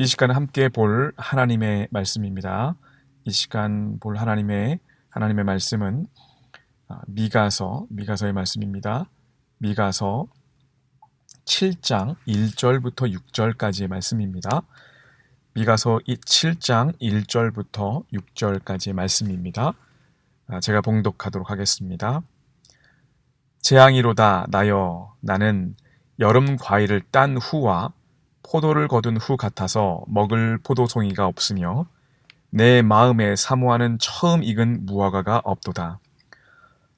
이 시간 함께 볼 하나님의 말씀입니다. 이 시간 볼 하나님의 말씀은 미가서의 말씀입니다. 미가서 7장 1절부터 6절까지의 말씀입니다. 미가서 7장 1절부터 6절까지의 말씀입니다. 제가 봉독하도록 하겠습니다. 재앙이로다 나여 나는 여름 과일을 딴 후와 포도를 거둔 후 같아서 먹을 포도송이가 없으며 내 마음에 사모하는 처음 익은 무화과가 없도다.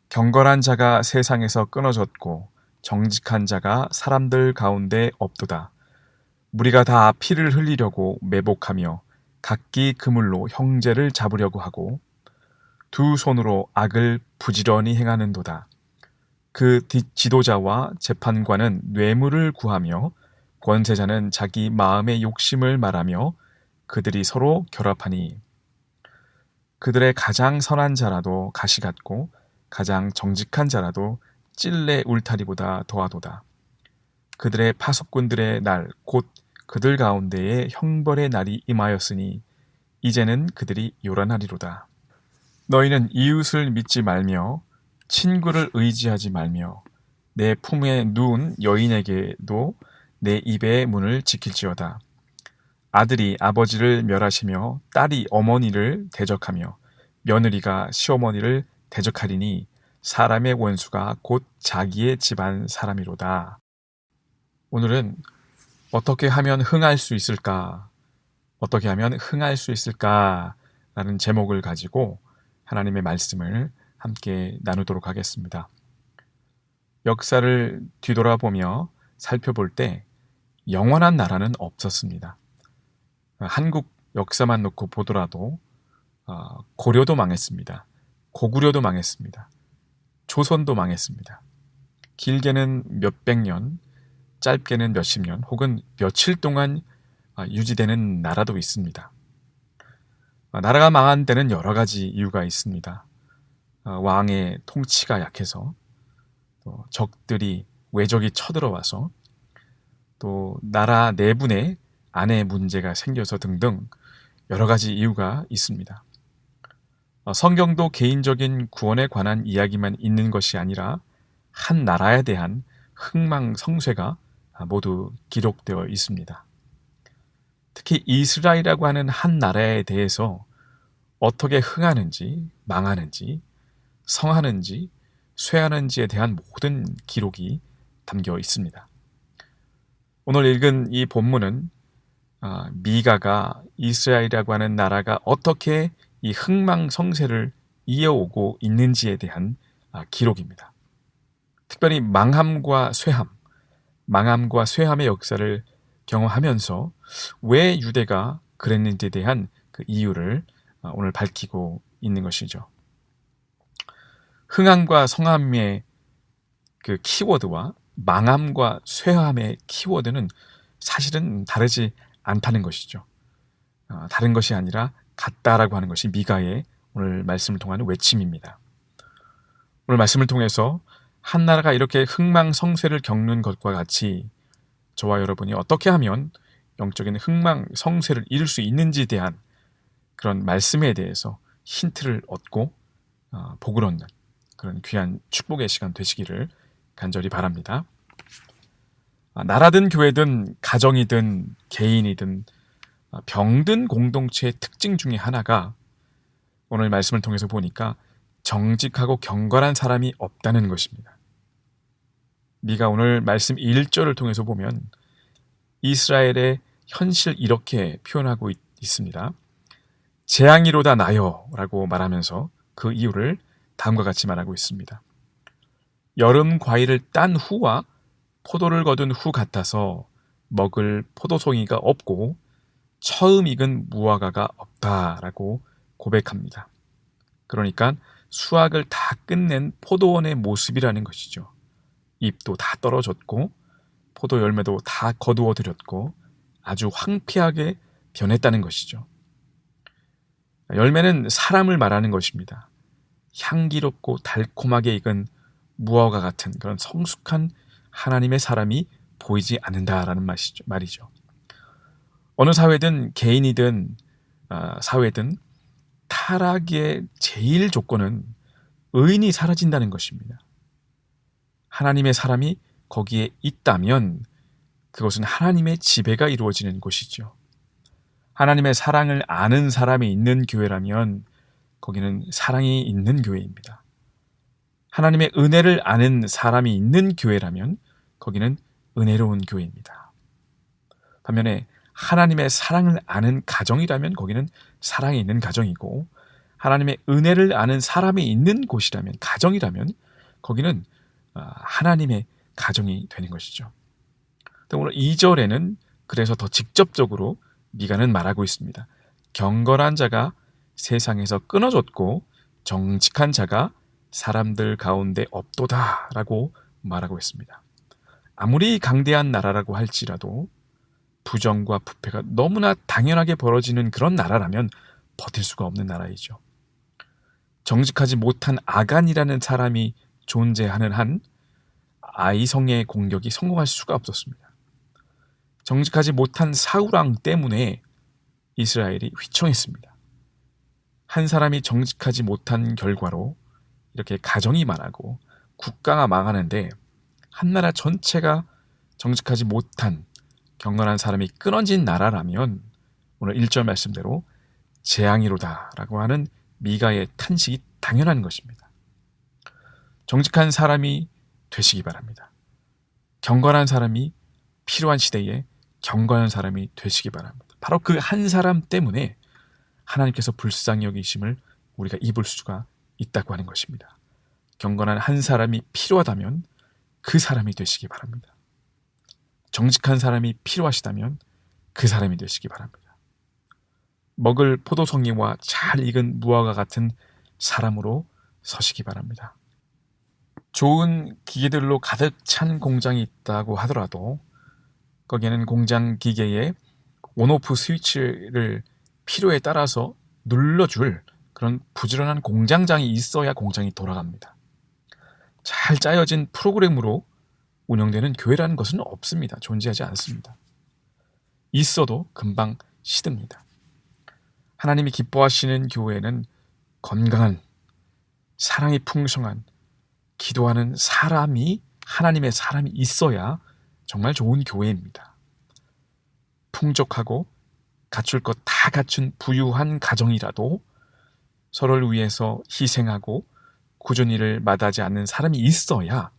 경건한 자가 세상에서 끊어졌고 정직한 자가 사람들 가운데 없도다. 무리가 다 피를 흘리려고 매복하며 각기 그물로 형제를 잡으려고 하고 두 손으로 악을 부지런히 행하는도다. 그 지도자와 재판관은 뇌물을 구하며 권세자는 자기 마음의 욕심을 말하며 그들이 서로 결합하니 그들의 가장 선한 자라도 가시 같고 가장 정직한 자라도 찔레 울타리보다 더하도다. 그들의 파수꾼들의 날 곧 그들 가운데에 형벌의 날이 임하였으니 이제는 그들이 요란하리로다. 너희는 이웃을 믿지 말며 친구를 의지하지 말며 내 품에 누운 여인에게도 내 입의 문을 지킬지어다. 아들이 아버지를 멸하시며 딸이 어머니를 대적하며 며느리가 시어머니를 대적하리니 사람의 원수가 곧 자기의 집안 사람이로다. 오늘은 어떻게 하면 흥할 수 있을까? 어떻게 하면 흥할 수 있을까? 라는 제목을 가지고 하나님의 말씀을 함께 나누도록 하겠습니다. 역사를 뒤돌아보며 살펴볼 때 영원한 나라는 없었습니다. 한국 역사만 놓고 보더라도 고려도 망했습니다. 고구려도 망했습니다. 조선도 망했습니다. 길게는 몇백 년, 짧게는 몇십 년 혹은 며칠 동안 유지되는 나라도 있습니다. 나라가 망한 데는 여러 가지 이유가 있습니다. 왕의 통치가 약해서, 또 적들이 외적이 쳐들어와서, 또 나라 내분에 안에 문제가 생겨서 등등 여러 가지 이유가 있습니다. 성경도 개인적인 구원에 관한 이야기만 있는 것이 아니라 한 나라에 대한 흥망성쇠가 모두 기록되어 있습니다. 특히 이스라엘이라고 하는 한 나라에 대해서 어떻게 흥하는지, 망하는지, 성하는지, 쇠하는지에 대한 모든 기록이 담겨 있습니다. 오늘 읽은 이 본문은 미가가 이스라엘이라고 하는 나라가 어떻게 이 흥망성쇠를 이어오고 있는지에 대한 기록입니다. 특별히 망함과 쇠함의 역사를 경험하면서 왜 유대가 그랬는지에 대한 그 이유를 오늘 밝히고 있는 것이죠. 흥함과 성함의 그 키워드와 망함과 쇠함의 키워드는 사실은 다르지 않다는 것이죠. 다른 것이 아니라 같다라고 하는 것이 미가의 오늘 말씀을 통하는 외침입니다. 오늘 말씀을 통해서 한 나라가 이렇게 흥망성쇠를 겪는 것과 같이 저와 여러분이 어떻게 하면 영적인 흥망성쇠를 이룰 수 있는지에 대한 그런 말씀에 대해서 힌트를 얻고 복을 얻는 그런 귀한 축복의 시간 되시기를 간절히 바랍니다. 나라든 교회든 가정이든 개인이든 병든 공동체의 특징 중에 하나가 오늘 말씀을 통해서 보니까 정직하고 경건한 사람이 없다는 것입니다. 미가 오늘 말씀 1절을 통해서 보면 이스라엘의 현실 이렇게 표현하고 있습니다. 재앙이로다 나여 라고 말하면서 그 이유를 다음과 같이 말하고 있습니다. 여름 과일을 딴 후와 포도를 거둔 후 같아서 먹을 포도송이가 없고 처음 익은 무화과가 없다라고 고백합니다. 그러니까 수확을 다 끝낸 포도원의 모습이라는 것이죠. 잎도 다 떨어졌고 포도 열매도 다 거두어 들였고 아주 황폐하게 변했다는 것이죠. 열매는 사람을 말하는 것입니다. 향기롭고 달콤하게 익은 무화과 같은 그런 성숙한 하나님의 사람이 보이지 않는다라는 말이죠. 어느 사회든 개인이든 사회든 타락의 제일 조건은 의인이 사라진다는 것입니다. 하나님의 사람이 거기에 있다면 그것은 하나님의 지배가 이루어지는 곳이죠. 하나님의 사랑을 아는 사람이 있는 교회라면 거기는 사랑이 있는 교회입니다. 하나님의 은혜를 아는 사람이 있는 교회라면 거기는 은혜로운 교회입니다. 반면에 하나님의 사랑을 아는 가정이라면 거기는 사랑이 있는 가정이고, 하나님의 은혜를 아는 사람이 있는 곳이라면, 가정이라면 거기는 하나님의 가정이 되는 것이죠. 오늘 2절에는 그래서 더 직접적으로 미가는 말하고 있습니다. 경건한 자가 세상에서 끊어졌고 정직한 자가 사람들 가운데 없도다 라고 말하고 있습니다. 아무리 강대한 나라라고 할지라도 부정과 부패가 너무나 당연하게 벌어지는 그런 나라라면 버틸 수가 없는 나라이죠. 정직하지 못한 아간이라는 사람이 존재하는 한 아이성의 공격이 성공할 수가 없었습니다. 정직하지 못한 사울왕 때문에 이스라엘이 휘청했습니다. 한 사람이 정직하지 못한 결과로 이렇게 가정이 망하고 국가가 망하는데, 한 나라 전체가 정직하지 못한 경건한 사람이 끊어진 나라라면 오늘 1절 말씀대로 재앙이로다 라고 하는 미가의 탄식이 당연한 것입니다. 정직한 사람이 되시기 바랍니다. 경건한 사람이 필요한 시대에 경건한 사람이 되시기 바랍니다. 바로 그 한 사람 때문에 하나님께서 불쌍히 여기심을 우리가 입을 수가 있다고 하는 것입니다. 경건한 한 사람이 필요하다면 그 사람이 되시기 바랍니다. 정직한 사람이 필요하시다면 그 사람이 되시기 바랍니다. 먹을 포도송이와 잘 익은 무화과 같은 사람으로 서시기 바랍니다. 좋은 기계들로 가득 찬 공장이 있다고 하더라도 거기에는 공장 기계에 온오프 스위치를 필요에 따라서 눌러줄 그런 부지런한 공장장이 있어야 공장이 돌아갑니다. 잘 짜여진 프로그램으로 운영되는 교회라는 것은 없습니다. 존재하지 않습니다. 있어도 금방 시듭니다. 하나님이 기뻐하시는 교회는 건강한, 사랑이 풍성한, 기도하는 사람이, 하나님의 사람이 있어야 정말 좋은 교회입니다. 풍족하고 갖출 것 다 갖춘 부유한 가정이라도 서로를 위해서 희생하고 꾸준히 일을 마다하지 않는 사람이 있어야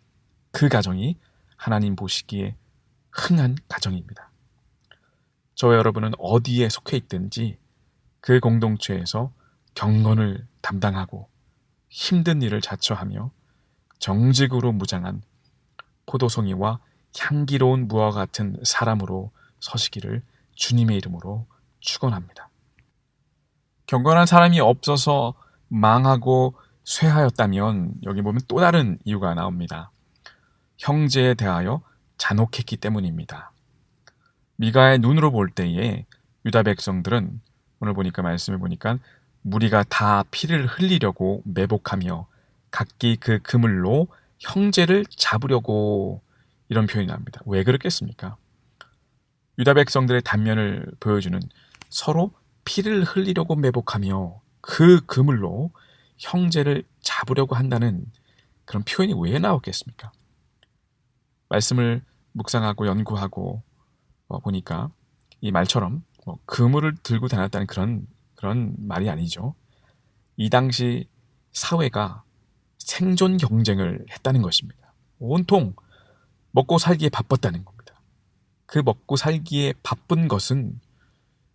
그 가정이 하나님 보시기에 흥한 가정입니다. 저와 여러분은 어디에 속해 있든지 그 공동체에서 경건을 담당하고 힘든 일을 자처하며 정직으로 무장한 포도송이와 향기로운 무화과 같은 사람으로 서시기를 주님의 이름으로 축원합니다. 경건한 사람이 없어서 망하고 쇠하였다면 여기 보면 또 다른 이유가 나옵니다. 형제에 대하여 잔혹했기 때문입니다. 미가의 눈으로 볼 때에 유다 백성들은 오늘 보니까 말씀을 보니까 무리가 다 피를 흘리려고 매복하며 각기 그 그물로 형제를 잡으려고, 이런 표현이 나옵니다. 왜 그렇겠습니까? 유다 백성들의 단면을 보여주는, 서로 피를 흘리려고 매복하며 그 그물로 형제를 잡으려고 한다는 그런 표현이 왜 나왔겠습니까? 말씀을 묵상하고 연구하고 보니까 이 말처럼 그물을 들고 다녔다는 그런 말이 아니죠. 이 당시 사회가 생존 경쟁을 했다는 것입니다. 온통 먹고 살기에 바빴다는 겁니다. 그 먹고 살기에 바쁜 것은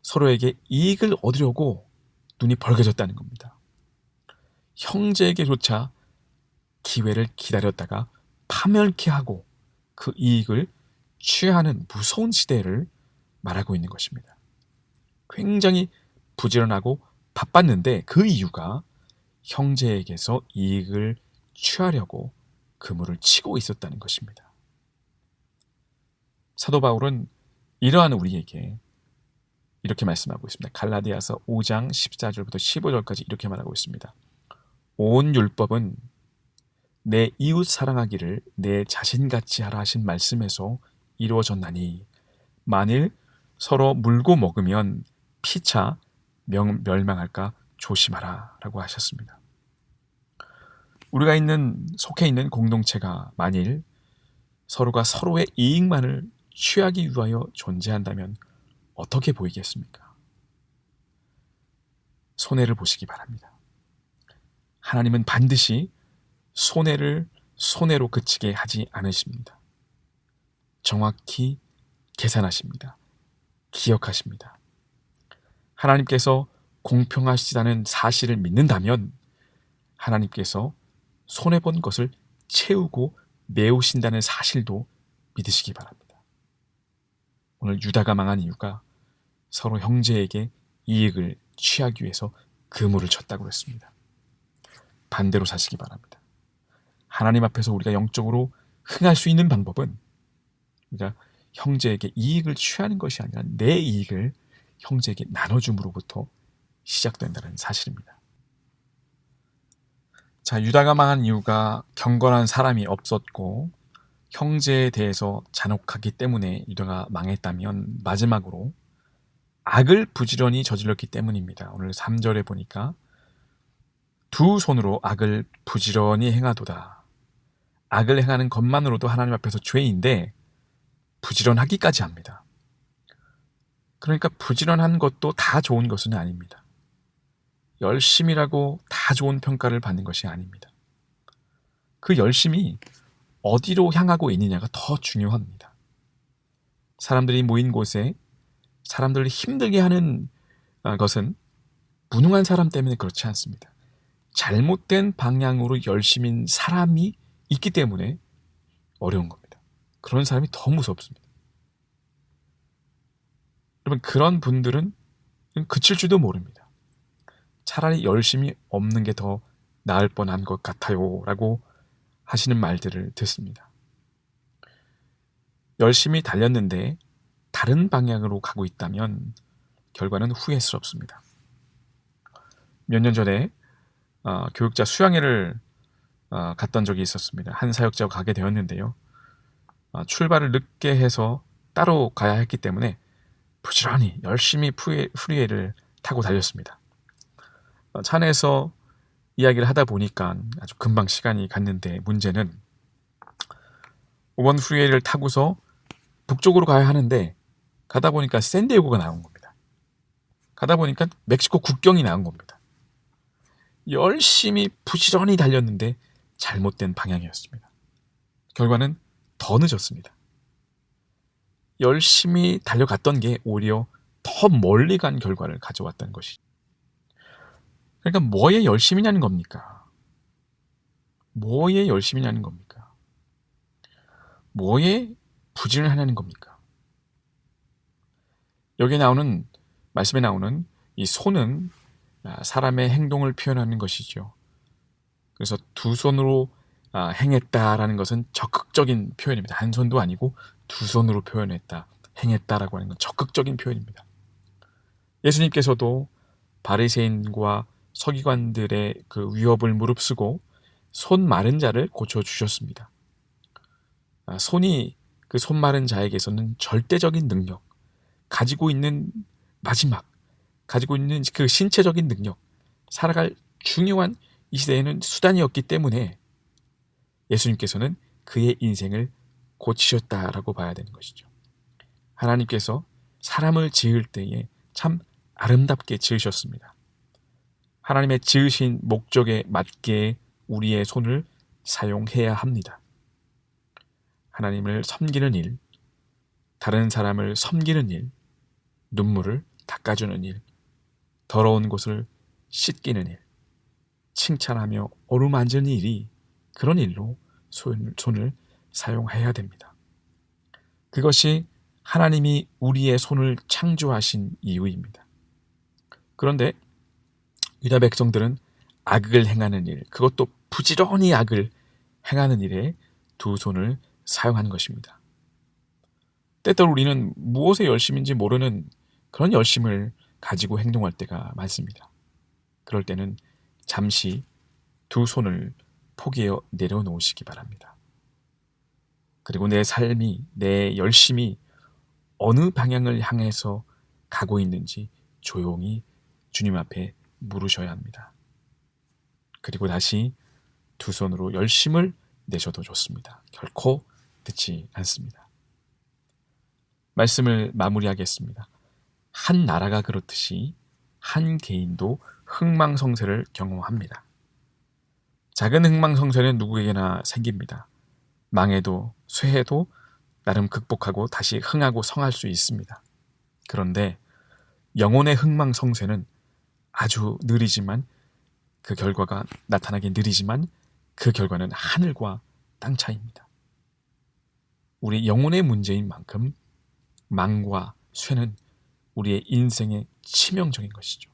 서로에게 이익을 얻으려고 눈이 벌게졌다는 겁니다. 형제에게조차 기회를 기다렸다가 파멸케 하고 그 이익을 취하는 무서운 시대를 말하고 있는 것입니다. 굉장히 부지런하고 바빴는데 그 이유가 형제에게서 이익을 취하려고 그물을 치고 있었다는 것입니다. 사도 바울은 이러한 우리에게 이렇게 말씀하고 있습니다. 갈라디아서 5장 14절부터 15절까지 이렇게 말하고 있습니다. 온 율법은 내 이웃 사랑하기를 내 자신같이 하라 하신 말씀에서 이루어졌나니, 만일 누가 내 이웃을 사랑하지 아니하면 그는 나를 사랑하지 못하느니라. 내 이웃 사랑하기를 내 자신같이 하라 하신 말씀에서 이루어졌나니, 만일 누가 내 이웃을 사랑하기를 내 자신같이 하라 하신 말씀에서 이루어졌나니, 서로 물고 먹으면 피차 멸망할까 조심하라 라고 하셨습니다. 우리가 속해 있는 공동체가 만일 서로가 서로의 이익만을 취하기 위하여 존재한다면 어떻게 보이겠습니까? 손해를 보시기 바랍니다. 하나님은 반드시 손해를 손해로 그치게 하지 않으십니다. 정확히 계산하십니다. 기억하십니다. 하나님께서 공평하시다는 사실을 믿는다면 하나님께서 손해본 것을 채우고 메우신다는 사실도 믿으시기 바랍니다. 오늘 유다가 망한 이유가 서로 형제에게 이익을 취하기 위해서 그물을 쳤다고 했습니다. 반대로 사시기 바랍니다. 하나님 앞에서 우리가 영적으로 흥할 수 있는 방법은 우리가 형제에게 이익을 취하는 것이 아니라 내 이익을 형제에게 나눠줌으로부터 시작된다는 사실입니다. 자, 유다가 망한 이유가 경건한 사람이 없었고 형제에 대해서 잔혹하기 때문에 유다가 망했다면 마지막으로 악을 부지런히 저질렀기 때문입니다. 오늘 3절에 보니까 두 손으로 악을 부지런히 행하도다. 악을 행하는 것만으로도 하나님 앞에서 죄인데 부지런하기까지 합니다. 그러니까 부지런한 것도 다 좋은 것은 아닙니다. 열심이라고 다 좋은 평가를 받는 것이 아닙니다. 그 열심이 어디로 향하고 있느냐가 더 중요합니다. 사람들이 모인 곳에 사람들을 힘들게 하는 것은 무능한 사람 때문에 그렇지 않습니다. 잘못된 방향으로 열심인 사람이 있기 때문에 어려운 겁니다. 그런 사람이 더 무섭습니다. 여러분, 그런 분들은 그칠 줄도 모릅니다. 차라리 열심이 없는 게 더 나을 뻔한 것 같아요 라고 하시는 말들을 듣습니다. 열심히 달렸는데 다른 방향으로 가고 있다면 결과는 후회스럽습니다. 몇 년 전에 교육자 수양회를 갔던 적이 있었습니다. 한 사역자가 가게 되었는데요. 출발을 늦게 해서 따로 가야 했기 때문에 부지런히 열심히 프리웨이를 타고 달렸습니다. 차 안에서 이야기를 하다 보니까 아주 금방 시간이 갔는데 문제는 5번 프리웨이를 타고서 북쪽으로 가야 하는데 가다 보니까 샌디에고가 나온 겁니다. 가다 보니까 멕시코 국경이 나온 겁니다. 열심히 부지런히 달렸는데 잘못된 방향이었습니다. 결과는 더 늦었습니다. 열심히 달려갔던 게 오히려 더 멀리 간 결과를 가져왔다는 것이죠. 그러니까 뭐에 열심이냐는 겁니까? 뭐에 열심이냐는 겁니까? 뭐에 부지런하냐는 겁니까? 여기 나오는 말씀에 나오는 이 손은 사람의 행동을 표현하는 것이죠. 그래서 두 손으로 행했다라는 것은 적극적인 표현입니다. 한 손도 아니고 두 손으로 표현했다, 행했다라고 하는 건 적극적인 표현입니다. 예수님께서도 바리새인과 서기관들의 그 위협을 무릅쓰고 손 마른 자를 고쳐주셨습니다. 손이 그 손 마른 자에게서는 절대적인 능력, 가지고 있는 그 신체적인 능력, 살아갈 중요한 이 시대에는 수단이었기 때문에 예수님께서는 그의 인생을 고치셨다라고 봐야 되는 것이죠. 하나님께서 사람을 지을 때에 참 아름답게 지으셨습니다. 하나님의 지으신 목적에 맞게 우리의 손을 사용해야 합니다. 하나님을 섬기는 일, 다른 사람을 섬기는 일, 눈물을 닦아주는 일, 더러운 곳을 씻기는 일, 칭찬하며 어루만지는 일이 그런 일로 손을 사용해야 됩니다. 그것이 하나님이 우리의 손을 창조하신 이유입니다. 그런데 유다 백성들은 악을 행하는 일, 그것도 부지런히 악을 행하는 일에 두 손을 사용한 것입니다. 때때로 우리는 무엇의 열심인지 모르는 그런 열심을 가지고 행동할 때가 많습니다. 그럴 때는 잠시 두 손을 포기해 내려놓으시기 바랍니다. 그리고 내 삶이, 내 열심이 어느 방향을 향해서 가고 있는지 조용히 주님 앞에 물으셔야 합니다. 그리고 다시 두 손으로 열심을 내셔도 좋습니다. 결코 듣지 않습니다. 말씀을 마무리하겠습니다. 한 나라가 그렇듯이 한 개인도 흥망성쇠를 경험합니다. 작은 흥망성쇠는 누구에게나 생깁니다. 망해도 쇠해도 나름 극복하고 다시 흥하고 성할 수 있습니다. 그런데 영혼의 흥망성쇠는 아주 느리지만 그 결과가 나타나기 느리지만 그 결과는 하늘과 땅 차이입니다. 우리 영혼의 문제인 만큼 망과 쇠는 우리의 인생의 치명적인 것이죠.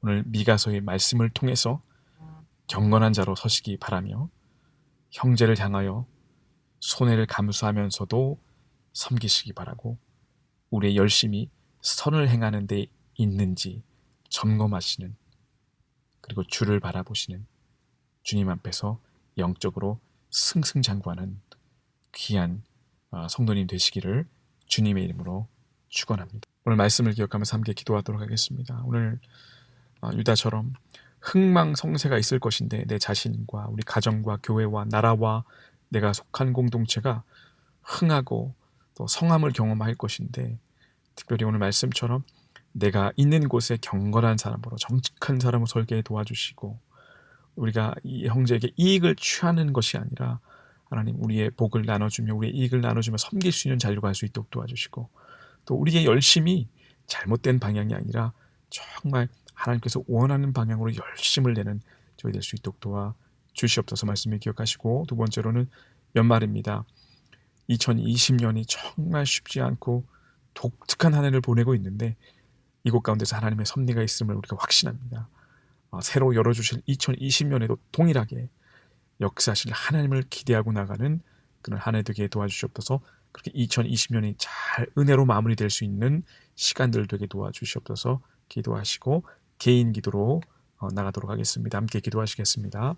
오늘 미가서의 말씀을 통해서 경건한 자로 서시기 바라며 형제를 향하여 손해를 감수하면서도 섬기시기 바라고 우리의 열심이 선을 행하는 데 있는지 점검하시는, 그리고 주를 바라보시는 주님 앞에서 영적으로 승승장구하는 귀한 성도님 되시기를 주님의 이름으로 축원합니다. 오늘 말씀을 기억하면서 함께 기도하도록 하겠습니다. 오늘 유다처럼 흥망성쇠가 있을 것인데 내 자신과 우리 가정과 교회와 나라와 내가 속한 공동체가 흥하고 또 성함을 경험할 것인데, 특별히 오늘 말씀처럼 내가 있는 곳에 경건한 사람으로 정직한 사람으로 설계해 도와주시고, 우리가 이 형제에게 이익을 취하는 것이 아니라 하나님 우리의 복을 나눠주며 우리의 이익을 나눠주며 섬길 수 있는 자리로 갈 수 있도록 도와주시고, 또 우리의 열심이 잘못된 방향이 아니라 정말 하나님께서 원하는 방향으로 열심을 내는 저희 될 수 있도록 도와주시옵소서 말씀을 기억하시고, 두 번째로는 연말입니다. 2020년이 정말 쉽지 않고 독특한 한 해를 보내고 있는데 이곳 가운데서 하나님의 섭리가 있음을 우리가 확신합니다. 새로 열어주실 2020년에도 동일하게 역사하실 하나님을 기대하고 나가는 그런 한 해 되게 도와주시옵소서. 그렇게 2020년이 잘 은혜로 마무리될 수 있는 시간들 되게 도와주시옵소서 기도하시고 개인 기도로 나가도록 하겠습니다. 함께 기도하시겠습니다.